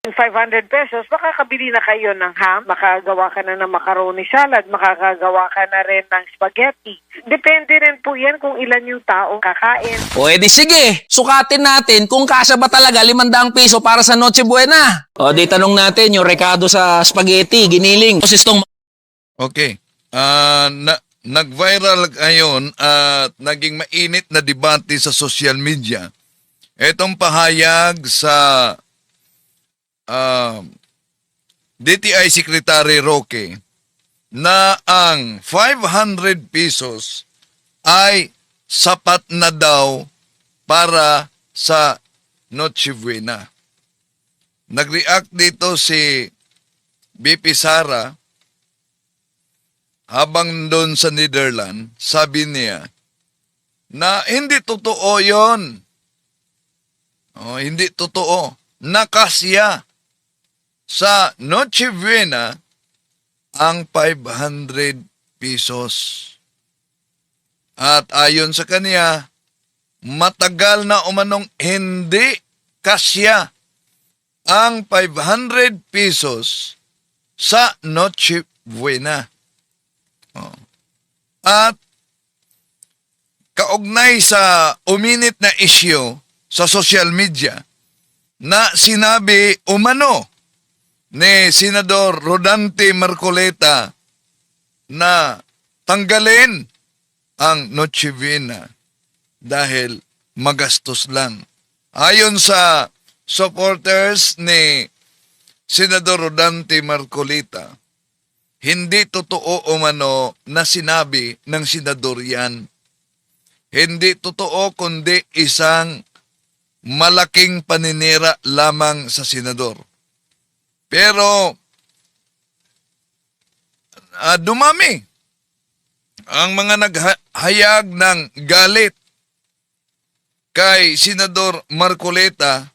500 pesos, makakabili na kayo ng ham, makagawa ka na ng macaroni salad, makakagawa ka na rin ng spaghetti. Depende rin po yan kung ilan yung tao kakain. O edi sige, sukatin natin kung kasya ba talaga 500 piso para sa Noche Buena. O di tanong natin yung rekado sa spaghetti, giniling. Sistong Okay. Nag-viral ngayon at naging mainit na debate sa social media. Itong pahayag sa DTI Secretary Roque na ang 500 pesos ay sapat na daw para sa Noche Buena. Nag-react dito si BP Sara habang doon sa Netherlands. Sabi niya na hindi totoo yon. Hindi totoo. Nakasya sa Noche Buena ang 500 pesos. At ayon sa kanya, matagal na umanong hindi kasya ang 500 pesos sa Noche Buena. At kaugnay sa uminit na issue sa social media na sinabi umano ni Senador Rodante Marcoleta na tanggalin ang Noche Buena dahil magastos lang. Ayon sa supporters ni Senador Rodante Marcoleta, hindi totoo umano na sinabi ng senador yan. Hindi totoo kundi isang malaking paninira lamang sa senador. Pero dumami ang mga naghayag ng galit kay Senador Marcoleta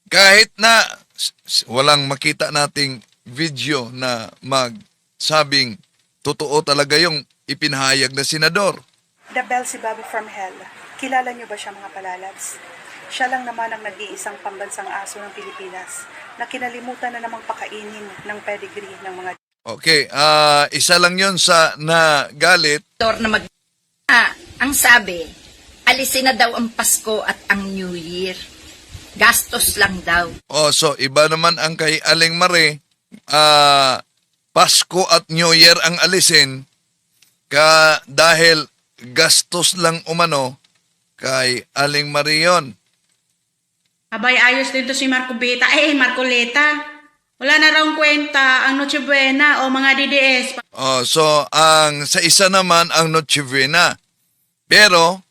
kahit na walang makita nating video na magsabing totoo talaga yung ipinahayag na senador. The Beelzebub from Hell. Kilala niyo ba siya, mga palalabs? Siya lang naman ang nag-iisang pambansang aso ng Pilipinas na kinalimutan na namang pakainin ng pedigree ng mga... Okay, isa lang yun sa nagalit. Na ang sabi, alisin na daw ang Pasko at ang New Year. Gastos lang daw. So iba naman ang kay Aling Mare, Pasko at New Year ang alisin dahil gastos lang umano kay Aling Mare yun. Abay, ayos dito si Marcoleta. Marcoleta. Wala na raw kwenta ang Noche Buena o mga DDS. So ang sa isa naman ang Noche Buena. Pero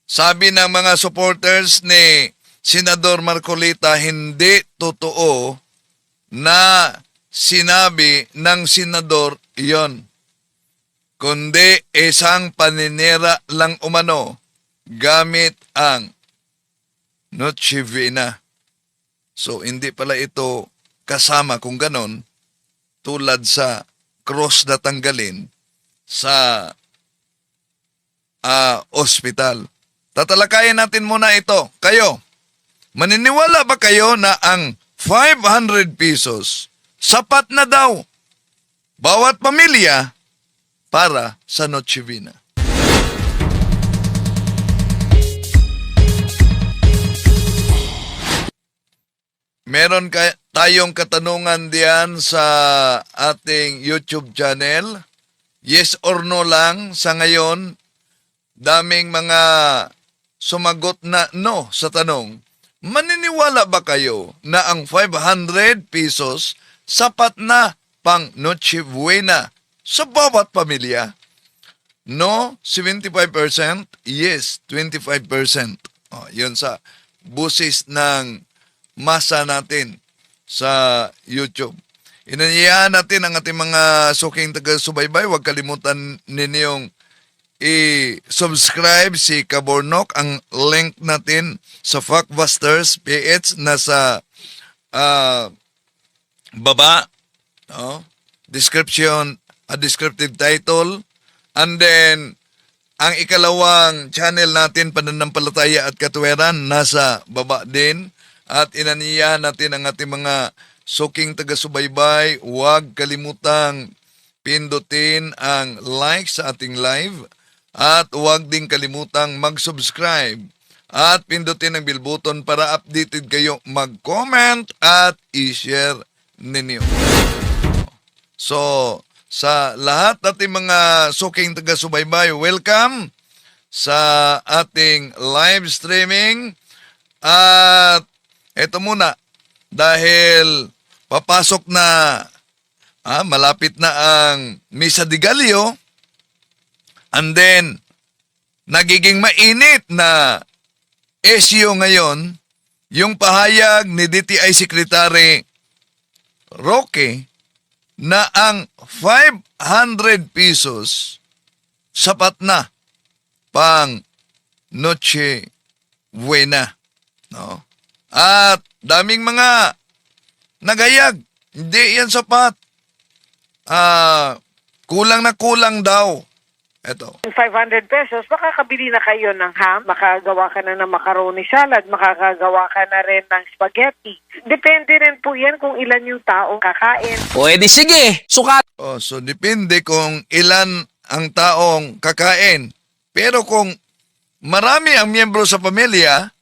sabi ng mga supporters ni Senador Marcoleta, hindi totoo na sinabi ng senador iyon, kundi isang paninira lang umano gamit ang Noche Buena. So hindi pala ito kasama kung ganon, tulad sa cross na tanggalin sa ospital. Tatalakayin natin muna ito. Kayo, maniniwala ba kayo na ang 500 pesos sapat na daw bawat pamilya para sa Noche Buena? Meron tayong katanungan diyan sa ating YouTube channel. Yes or no lang sa ngayon. Daming mga sumagot na no sa tanong. Maniniwala ba kayo na ang 500 pesos sapat na pang Noche Buena sa bawat pamilya? No, 75%. Yes, 25%. Yun sa busis ng masa natin sa YouTube. Inanyayahan natin ang ating mga suking taga-subaybay. Huwag kalimutan ninyong i-subscribe si Kabornok. Ang link natin sa Factbusters PH nasa baba. Description, a descriptive title. And then, ang ikalawang channel natin, Pananampalataya at Katwiran, nasa baba din. at inaniyahan natin ang ating mga suking taga-subaybay. Huwag kalimutang pindutin ang like sa ating live at huwag din kalimutang mag-subscribe at pindutin ang bell button para updated kayo, mag-comment at i-share ninyo. So, sa lahat nating mga suking taga-subaybay, welcome sa ating live streaming. At eto muna, dahil papasok na, malapit na ang Misa de Gallo, and then, nagiging mainit na issue ngayon, yung pahayag ni DTI Secretary Roque na ang 500 pesos sapat na pang Noche Buena. No? At daming mga nagayag. Hindi yan sapat. Kulang na kulang daw. Ito. 500 pesos, makakabili na kayo ng ham, makagawa ka na ng macaroni salad, makakagawa ka na rin ng spaghetti. Depende rin po yan kung ilan yung tao kakain. O edi sige, sukat. So depende kung ilan ang taong kakain. Pero kung marami ang miyembro sa pamilya,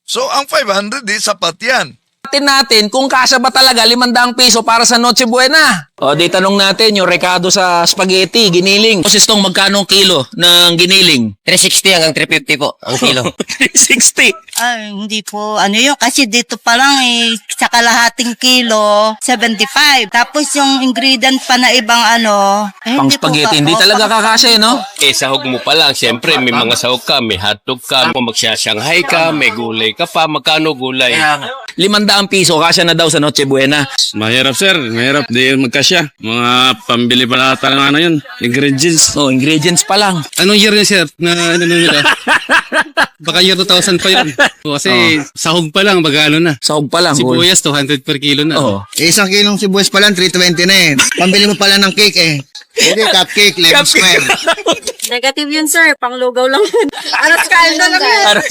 so ang 500 sapat yan. Natin kung kasya ba talaga 500 piso para sa Noche Buena. O di tanong natin yung rekado sa spaghetti, giniling. Posistong magkano ang kilo ng giniling? 360 hanggang 350 po ang kilo. 360. Ay, hindi po. Ano yun? Kasi dito pa lang sa kalahating kilo, 75. Tapos yung ingredient pa na ibang Pang spaghetti, hindi talaga kakasya, no? Sahog mo pa lang. Siyempre, may mga sahog ka, may hotdog ka, magsashanghai ka, may gulay ka pa. Magkano gulay? 500 piso, kasya na daw sa Noche Buena. Mahirap sir, mahirap. Di yun magkasya. Mga pambili pa nata ng yun. Ingredients. Oh, ingredients pa lang. Anong year yun sir? Na ano nila? Baka year 2000 pa yun. Kasi sahog pa lang, baga na. Sahog pa lang. Sibuyas, 200 per kilo na. Oh. Isang kilong sibuyas pa lang, 320 na eh. Pambili mo pala ng cake eh. Hindi, cupcake, lemon square. Negative yun, sir. Panglugaw lang yun. Aras kaldo lang yun.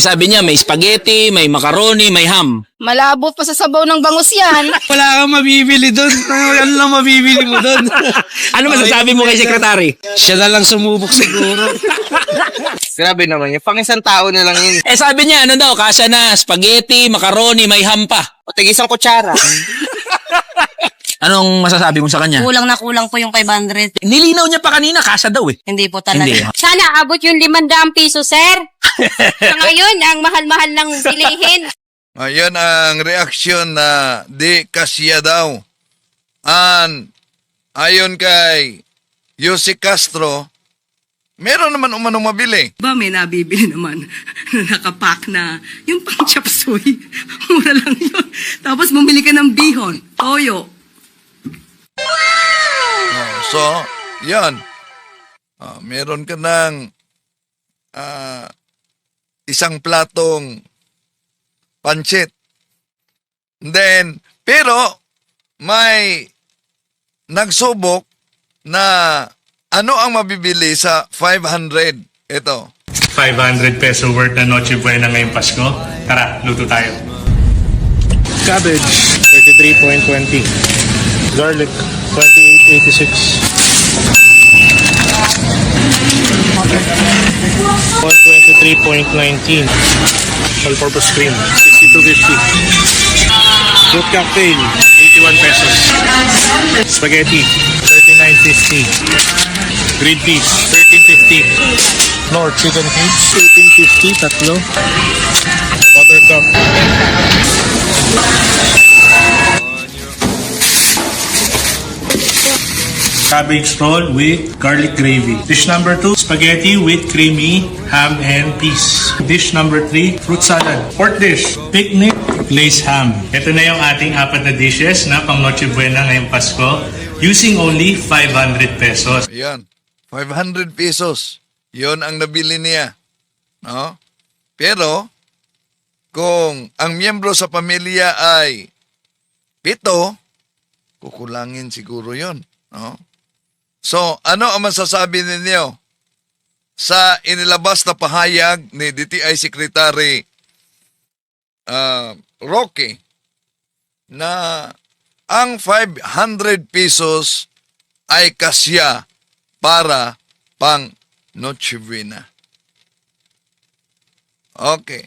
Sabi niya, may spaghetti, may macaroni, may ham. Malabot pa sa sabaw ng bangus yan. Wala kang mabibili doon. Ano lang mabibili mo doon? Ano masasabi mo kay Secretary? Siya na lang sumubok siguro. Grabe naman yun. Pang isang tao na lang yun. Sabi niya, ano daw, kasya na, spaghetti, macaroni, may ham pa. O, tig-isang kutsara. Anong masasabi mo sa kanya? Kulang na kulang po yung 500. Nilinaw niya pa kanina, kasya daw eh. Hindi po talaga. Hindi. Sana abot yung 500 piso, sir. Sa ngayon, ang mahal-mahal ng bilihin. Ayan ang reaksyon na di kasya daw. Ayon kay Yossi Castro, meron naman umanong mabili. Ba, may nabibili naman na nakapack na yung pang chop suey. Mura lang yun. Tapos bumili ka ng bihon, toyo. So, yan. Meron ka ng isang platong pancit. Then, pero may nagsubok na ano ang mabibili sa 500. Ito. 500 peso worth na Noche Buena ngayong Pasko. Tara, luto tayo. Cabbage, 33.20. Garlic, 28.86. 123.19. All-purpose cream, 62.50. Fruit cocktail, 81 pesos. Spaghetti, 39.50. Green peas, 13.50. Lord, chicken cubes, 18.50, tatlo. Water cup. Cabbage roll with garlic gravy. Dish number 2, spaghetti with creamy ham and peas. Dish number 3, fruit salad. Fourth dish, picnic glazed ham. Ito na yung ating 4 na dishes na pang Noche Buena ngayong Pasko using only 500 pesos. Ayan. 500 pesos. Yon ang nabili niya. No? Pero, kung ang miyembro sa pamilya ay 7, kukulangin siguro yon. No? So, ano ang masasabi ninyo sa inilabas na pahayag ni DTI Secretary Roque na ang 500 pesos ay kasya para pang Noche Buena. Okay.